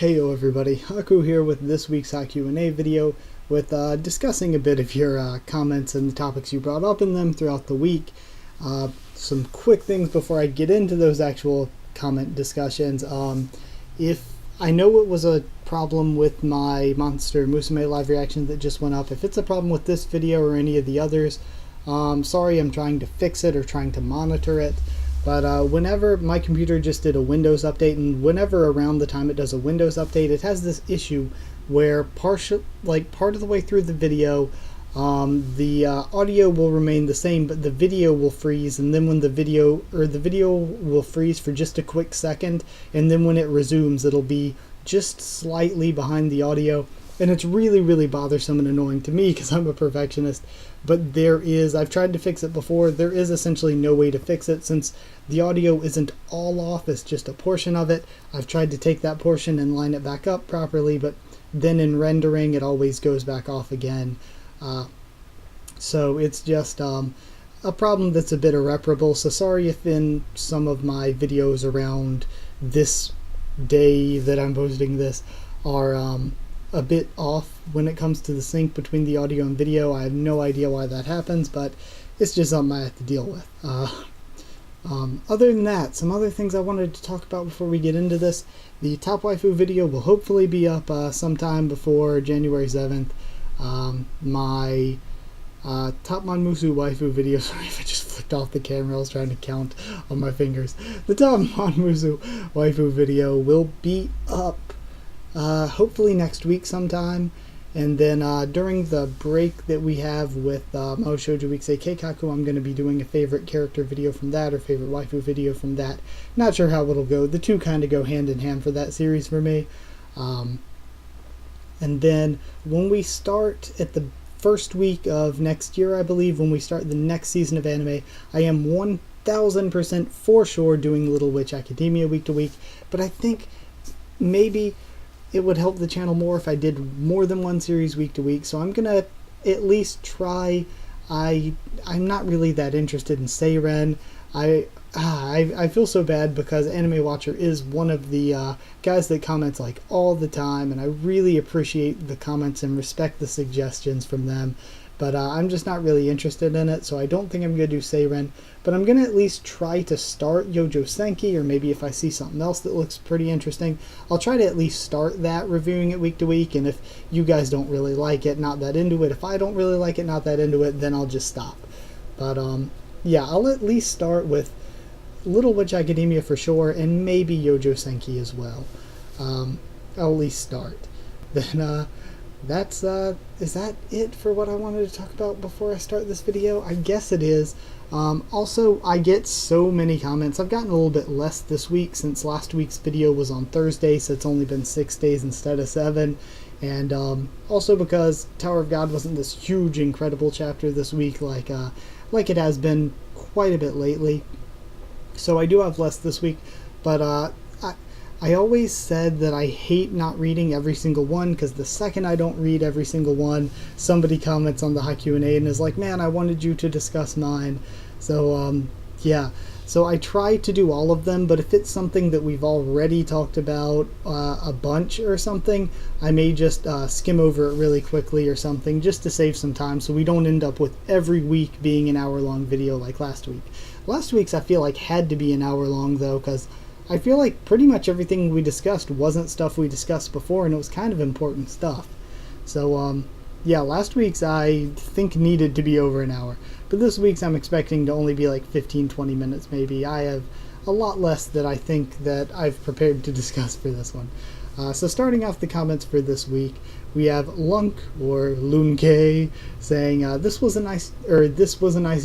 Heyo everybody, Haku here with this week's HaQ&A video with discussing a bit of your comments and the topics you brought up in them throughout the week. Some quick things before I get into those actual comment discussions. If I know it was a problem with my Monster Musume live reaction that just went up, if it's a problem with this video or any of the others, sorry, I'm trying to fix it or trying to monitor it. But whenever my computer just did a Windows update, and whenever around the time it does a Windows update, it has this issue where part of the way through the video, the audio will remain the same, but the video will freeze, and then when the video will freeze for just a quick second, and then when it resumes, it'll be just slightly behind the audio. And it's really, really bothersome and annoying to me because I'm a perfectionist. But I've tried to fix it before, there is essentially no way to fix it since the audio isn't all off, it's just a portion of it. I've tried to take that portion and line it back up properly, but then in rendering it always goes back off again. So it's just a problem that's a bit irreparable, so sorry if in some of my videos around this day that I'm posting this are a bit off when it comes to the sync between the audio and video. I have no idea why that happens, but it's just something I have to deal with. Other than that, some other things I wanted to talk about before we get into this. The top waifu video will hopefully be up sometime before January 7th. My top Monmusu waifu video, sorry if I just flipped off the camera, I was trying to count on my fingers. The top Monmusu waifu video will be up hopefully next week sometime, and then during the break that we have with Mo Shoujo Weeksei Keikaku, I'm going to be doing a favorite character video from that, or favorite waifu video from that. Not sure how it'll go. The two kind of go hand in hand for that series for me. And then when we start at the first week of next year, I believe, when we start the next season of anime, I am 1000% for sure doing Little Witch Academia week to week, but I think maybe it would help the channel more if I did more than one series week to week, so I'm gonna at least try. I'm not really that interested in Seiren. I feel so bad because Anime Watcher is one of the guys that comments like all the time, and I really appreciate the comments and respect the suggestions from them. But I'm just not really interested in it, so I don't think I'm going to do Seiren. But I'm going to at least try to start Yojo Senki, or maybe if I see something else that looks pretty interesting, I'll try to at least start that, reviewing it week to week. And if you guys don't really like it, not that into it, if I don't really like it, not that into it, then I'll just stop. But yeah, I'll at least start with Little Witch Academia for sure, and maybe Yojo Senki as well. I'll at least start. Then is that it for what I wanted to talk about before I start this video? I guess it is. Also, I get so many comments. I've gotten a little bit less this week since last week's video was on Thursday, so it's only been 6 days instead of 7. And also because Tower of God wasn't this huge, incredible chapter this week like it has been quite a bit lately. So I do have less this week, but I always said that I hate not reading every single one, because the second I don't read every single one, somebody comments on the HaQ&A and is like, man, I wanted you to discuss mine. So, yeah. So I try to do all of them, but if it's something that we've already talked about a bunch or something, I may just skim over it really quickly or something, just to save some time, so we don't end up with every week being an hour-long video like last week. Last week's I feel like had to be an hour long, though, because I feel like pretty much everything we discussed wasn't stuff we discussed before, and it was kind of important stuff. So, yeah, last week's I think needed to be over an hour. But this week's I'm expecting to only be like 15-20 minutes maybe. I have a lot less that I think that I've prepared to discuss for this one. So starting off the comments for this week, we have Lunk, or Lunke, saying, this was a nice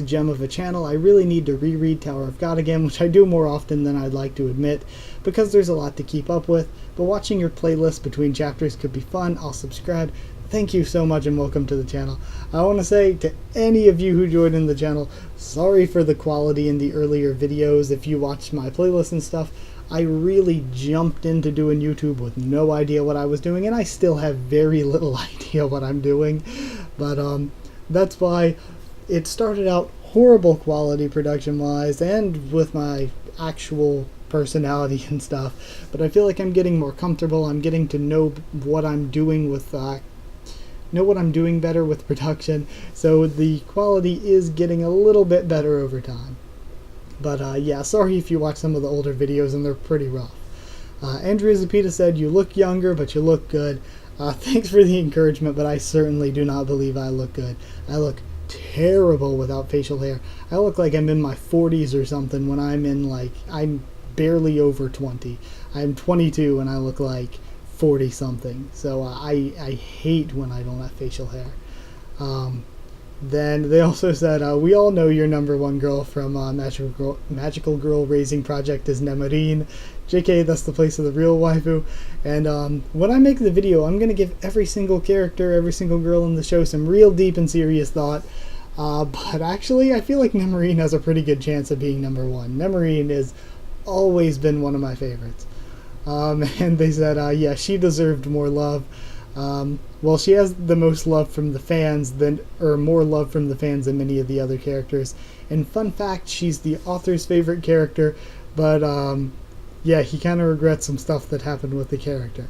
gem of a channel. I really need to reread Tower of God again, which I do more often than I'd like to admit, because there's a lot to keep up with, but watching your playlist between chapters could be fun. I'll subscribe. Thank you so much and welcome to the channel. I want to say to any of you who joined in the channel, sorry for the quality in the earlier videos. If you watched my playlist and stuff, I really jumped into doing YouTube with no idea what I was doing, and I still have very little idea what I'm doing. But that's why it started out horrible quality production-wise, and with my actual personality and stuff, but I feel like I'm getting more comfortable. I'm getting to know what I'm doing with better with production, so the quality is getting a little bit better over time. But yeah, sorry if you watch some of the older videos and they're pretty rough. Andrea Zapita said, "You look younger, but you look good." Thanks for the encouragement, but I certainly do not believe I look good. I look terrible without facial hair. I look like I'm in my 40s or something when I'm barely over 20. I'm 22 and I look like 40 something. So I hate when I don't have facial hair. Then they also said, "We all know your number one girl from Magical Girl Raising Project is Nemarine. JK, that's the place of the real waifu." And when I make the video, I'm going to give every single character, every single girl in the show some real deep and serious thought. But actually, I feel like Nemarine has a pretty good chance of being number one. Nemarine has always been one of my favorites. And they said, yeah, she deserved more love. Well, she has the most love from the fans more love from the fans than many of the other characters. And fun fact, she's the author's favorite character, but yeah, he kind of regrets some stuff that happened with the character.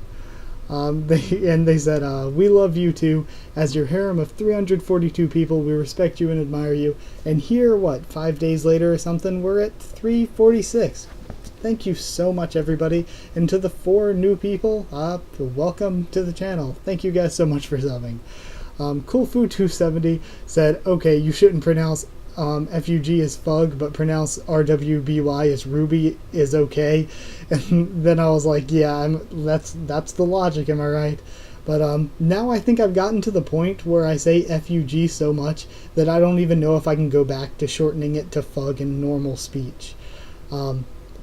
They said, "We love you too. As your harem of 342 people, we respect you and admire you." And here, 5 days later or something, we're at 346. Thank you so much, everybody. And to the 4 new people, welcome to the channel. Thank you guys so much for subbing. CoolFu270 said, "Okay, you shouldn't pronounce FUG as Fug, but pronounce RWBY as Ruby is okay." And then I was like, yeah, that's the logic, am I right? But now I think I've gotten to the point where I say FUG so much that I don't even know if I can go back to shortening it to Fug in normal speech.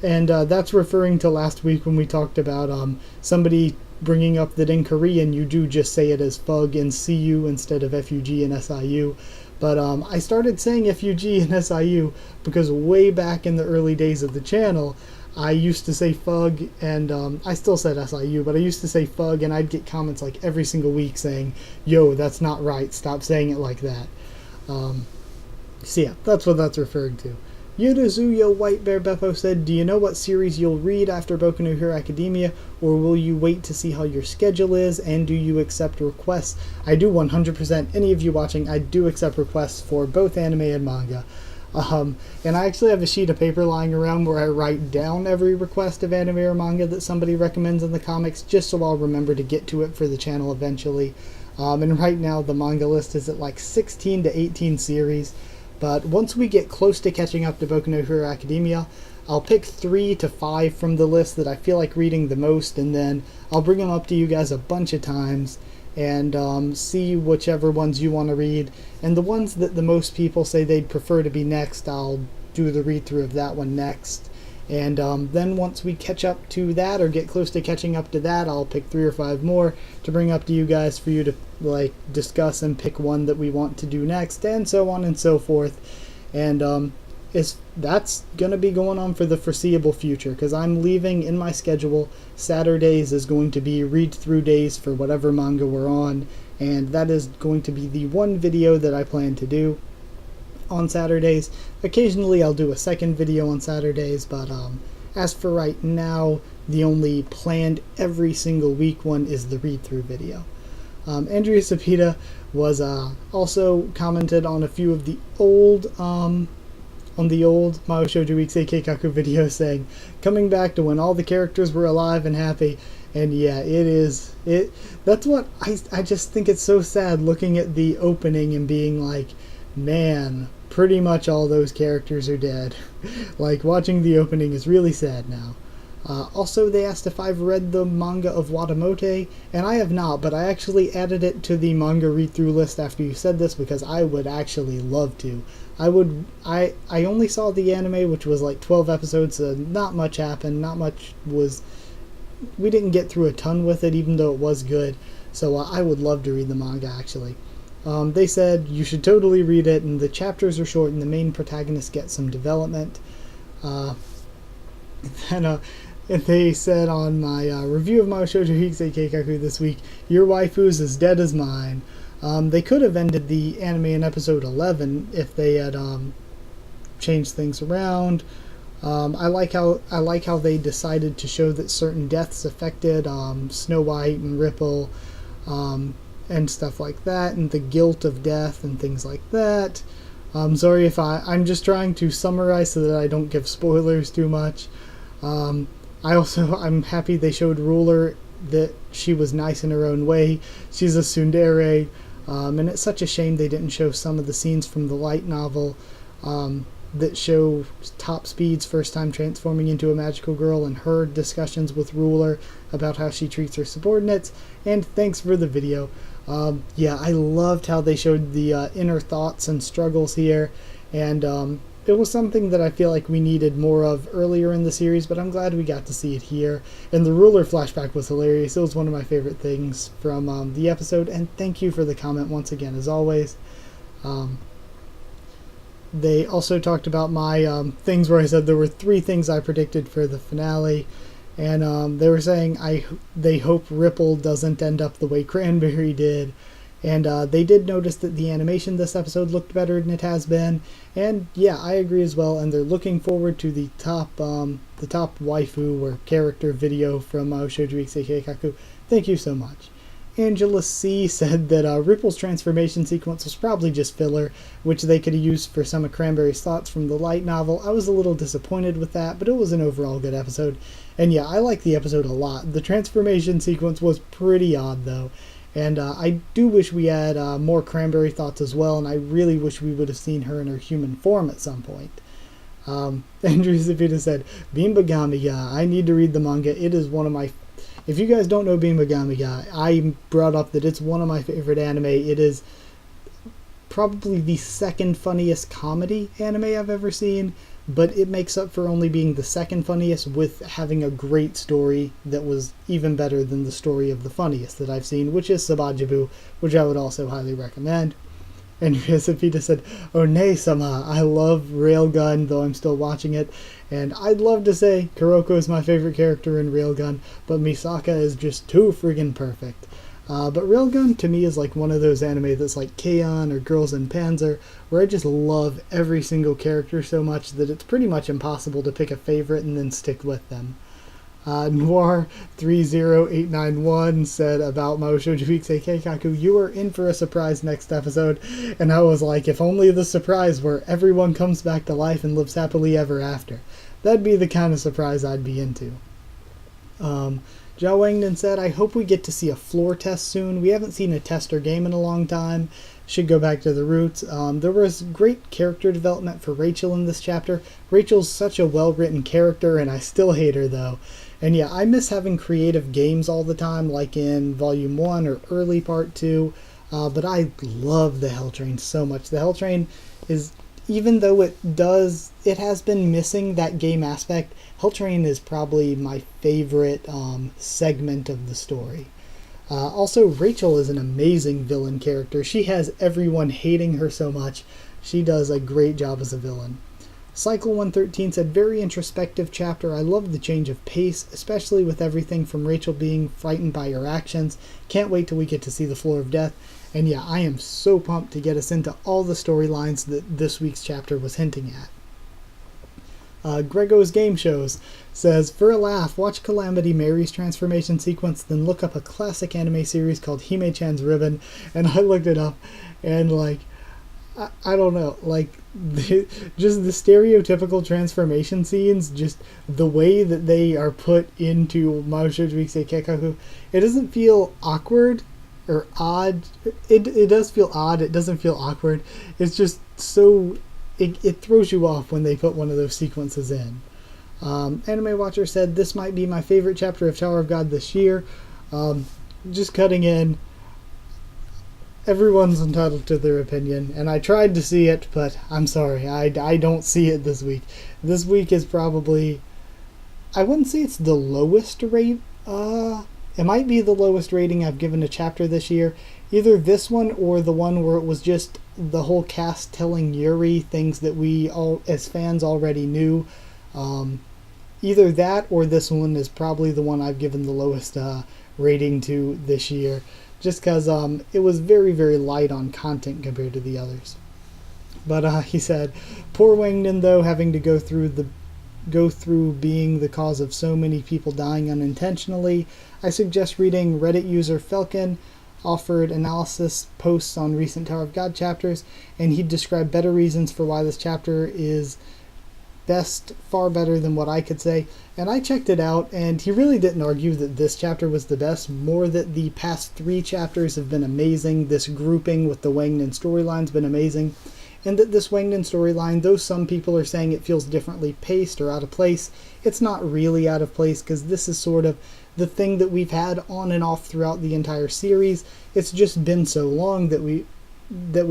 And that's referring to last week when we talked about somebody bringing up that in Korean you do just say it as Fug and CU instead of FUG and SIU. But I started saying FUG and SIU because way back in the early days of the channel, I used to say Fug, and I still said SIU, but I used to say Fug, and I'd get comments like every single week saying, "Yo, that's not right, stop saying it like that." So yeah, that's what that's referring to. Yudazuya White Bear Beppo said, "Do you know what series you'll read after Boku no Hero Academia, or will you wait to see how your schedule is, and do you accept requests?" I do 100%. Any of you watching, I do accept requests for both anime and manga. And I actually have a sheet of paper lying around where I write down every request of anime or manga that somebody recommends in the comics, just so I'll remember to get to it for the channel eventually. And right now the manga list is at like 16 to 18 series. But once we get close to catching up to Boku no Hero Academia, I'll pick 3 to 5 from the list that I feel like reading the most, and then I'll bring them up to you guys a bunch of times and see whichever ones you want to read. And the ones that the most people say they'd prefer to be next, I'll do the read-through of that one next. And then once we catch up to that, or get close to catching up to that, I'll pick 3 or 5 more to bring up to you guys for you to discuss and pick one that we want to do next, and so on and so forth. And that's going to be going on for the foreseeable future, because I'm leaving in my schedule. Saturdays is going to be read-through days for whatever manga we're on, and that is going to be the one video that I plan to do on Saturdays. Occasionally I'll do a second video on Saturdays, but as for right now, the only planned every single week one is the read-through video. Andrea Sapita was also commented on a few of the old Mao Shoujo Week's Keikaku videos, saying, "Coming back to when all the characters were alive and happy." And yeah, that's what I just think it's so sad looking at the opening and being like, man, pretty much all those characters are dead. Like, watching the opening is really sad now. Also, they asked if I've read the manga of Watamote, and I have not, but I actually added it to the manga read-through list after you said this, because I would actually love to. I only saw the anime, which was like 12 episodes, so not much happened, we didn't get through a ton with it, even though it was good, so I would love to read the manga, actually. They said you should totally read it, and the chapters are short, and the main protagonist gets some development. And they said on my review of Mao Shoujo Heisei Keikaku this week, "Your waifu's as dead as mine." They could have ended the anime in episode 11 if they had changed things around. I like how they decided to show that certain deaths affected Snow White and Ripple, and stuff like that, and the guilt of death and things like that. Sorry if I'm just trying to summarize so that I don't give spoilers too much. I'm happy they showed Ruler that she was nice in her own way. She's a tsundere, and it's such a shame they didn't show some of the scenes from the light novel that show Top Speed's first time transforming into a magical girl and her discussions with Ruler about how she treats her subordinates. And thanks for the video. Yeah, I loved how they showed the inner thoughts and struggles here, and it was something that I feel like we needed more of earlier in the series, but I'm glad we got to see it here. And the Ruler flashback was hilarious. It was one of my favorite things from the episode, and thank you for the comment once again, as always. They also talked about my things where I said there were 3 things I predicted for the finale, and they were saying they hope Ripple doesn't end up the way Cranberry did. And they did notice that the animation this episode looked better than it has been. And yeah, I agree as well. And they're looking forward to the top waifu or character video from Shoujo Isekai Haku. Thank you so much. Angela C. said that Ripple's transformation sequence was probably just filler, which they could have used for some of Cranberry's thoughts from the light novel. I was a little disappointed with that, but it was an overall good episode. And yeah, I like the episode a lot. The transformation sequence was pretty odd, though. And I do wish we had more Cranberry thoughts as well, and I really wish we would have seen her in her human form at some point. Andrew Zapita said, Bean Bagamiga, I need to read the manga. It is one of my... If you guys don't know Bean Bagamiga, I brought up that it's one of my favorite anime. It is probably the second funniest comedy anime I've ever seen, but it makes up for only being the second funniest with having a great story that was even better than the story of the funniest that I've seen, which is Sabajibu, which I would also highly recommend. And Yosefita said, Oh nay-sama, I love Railgun, though I'm still watching it, and I'd love to say Kuroko is my favorite character in Railgun, but Misaka is just too friggin' perfect. But Railgun to me is like one of those anime that's like K-On! Or Girls in Panzer, where I just love every single character so much that it's pretty much impossible to pick a favorite and then stick with them. Noir30891 said about Mao Shoujo Isekai Haku, you are in for a surprise next episode. And I was like, if only the surprise were everyone comes back to life and lives happily ever after. That'd be the kind of surprise I'd be into. Zhao Wangnan said, I hope we get to see a floor test soon. We haven't seen a test or game in a long time. Should go back to the roots. There was great character development for Rachel in this chapter. Rachel's such a well-written character, and I still hate her, though. And yeah, I miss having creative games all the time, like in Volume 1 or early Part 2. But I love the Hell Train so much. The Hell Train is, even though it has been missing that game aspect, Hell Train is probably my favorite segment of the story. Also, Rachel is an amazing villain character. She has everyone hating her so much. She does a great job as a villain. Cycle 113 said, very introspective chapter. I love the change of pace, especially with everything from Rachel being frightened by her actions. Can't wait till we get to see the Floor of Death. And yeah, I am so pumped to get us into all the storylines that this week's chapter was hinting at. Grego's Game Shows says, for a laugh, watch Calamity Mary's transformation sequence, then look up a classic anime series called Hime-chan's Ribbon. And I looked it up, and like, I don't know, like, just the stereotypical transformation scenes, just the way that they are put into Mao Shoujo Isekai Haku, it doesn't feel awkward or odd. It does feel odd, it doesn't feel awkward. It's just so, it throws you off when they put one of those sequences in. Anime Watcher said, this might be my favorite chapter of Tower of God this year. Just cutting in, everyone's entitled to their opinion, and I tried to see it, but I'm sorry, I don't see it this week. This week is probably, I wouldn't say it's the lowest rate, it might be the lowest rating I've given a chapter this year. Either this one or the one where it was just the whole cast telling Yuri things that we all, as fans, already knew. Either that or this one is probably the one I've given the lowest rating to this year. Just because it was very, very light on content compared to the others. But he said, poor Wangnan, though, having to go through go through being the cause of so many people dying unintentionally, I suggest reading Reddit user Felkin offered analysis posts on recent Tower of God chapters, and he described better reasons for why this chapter is best, far better than what I could say. And I checked it out, and he really didn't argue that this chapter was the best, more that the past 3 chapters have been amazing. This grouping with the Wangnan storyline's been amazing, and that this Wangnan storyline, though some people are saying it feels differently paced or out of place, it's not really out of place, because this is sort of the thing that we've had on and off throughout the entire series. It's just been so long that we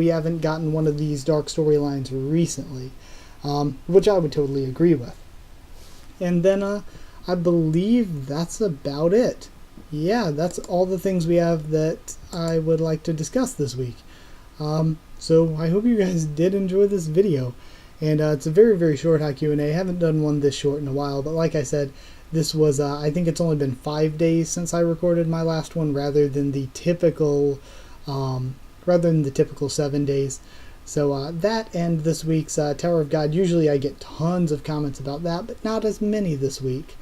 haven't gotten one of these dark storylines recently, which I would totally agree with. And then I believe that's about it. Yeah, that's all the things we have that I would like to discuss this week. So I hope you guys did enjoy this video. And it's a very, very short HaQ&A. I haven't done one this short in a while, but like I said, this was, I think it's only been 5 days since I recorded my last one, rather than the typical 7 days. So that and this week's Tower of God, usually I get tons of comments about that, but not as many this week.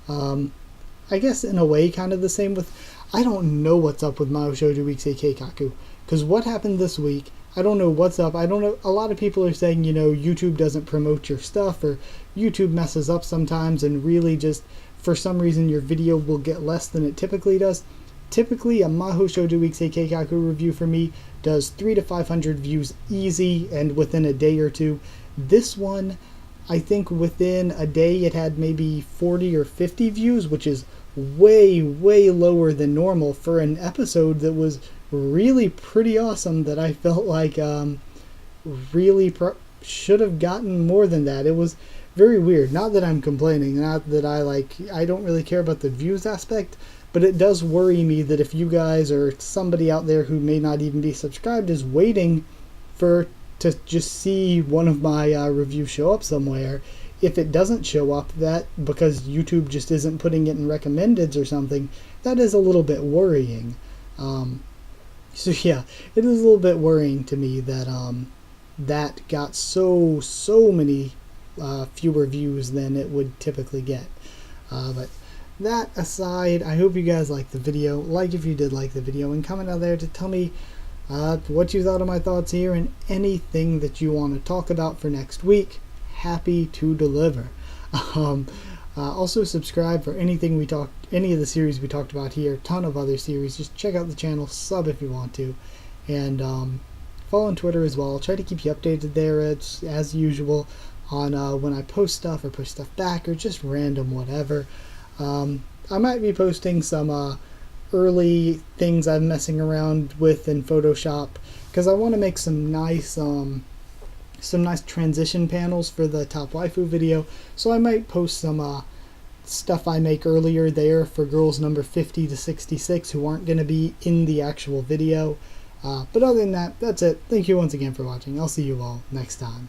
I guess in a way kind of the same with, I don't know what's up with Mahou Shoujo Week Seikei Kaku, because what happened this week, I don't know what's up. I don't know, a lot of people are saying, YouTube doesn't promote your stuff, or YouTube messes up sometimes, and really just, for some reason, your video will get less than it typically does. Typically, a Mahou Shoujo Week Seikei Kaku review for me does 300 to 500 views easy, and within a day or two. This one, I think within a day it had maybe 40 or 50 views, which is way, way lower than normal for an episode that was really pretty awesome, that I felt like really should have gotten more than that. It was very weird. Not that I'm complaining, not that I don't really care about the views aspect, but it does worry me that if you guys or somebody out there who may not even be subscribed is waiting to just see one of my reviews show up somewhere, if it doesn't show up, that because YouTube just isn't putting it in recommendeds or something, that is a little bit worrying. So yeah, it is a little bit worrying to me that that got so many fewer views than it would typically get. But that aside, I hope you guys liked the video. Like if you did like the video, and comment down there to tell me what you thought of my thoughts here, and anything that you want to talk about for next week. Happy to deliver. Also subscribe for any of the series we talked about here. Ton of other series. Just check out the channel, sub if you want to, and follow on Twitter as well. I'll try to keep you updated there as usual on when I post stuff or push stuff back, or just random whatever. I might be posting some early things I'm messing around with in Photoshop, because I want to make some nice transition panels for the top waifu video. So I might post some stuff I make earlier there for girls number 50 to 66 who aren't going to be in the actual video. But other than that, that's it. Thank you once again for watching. I'll see you all next time.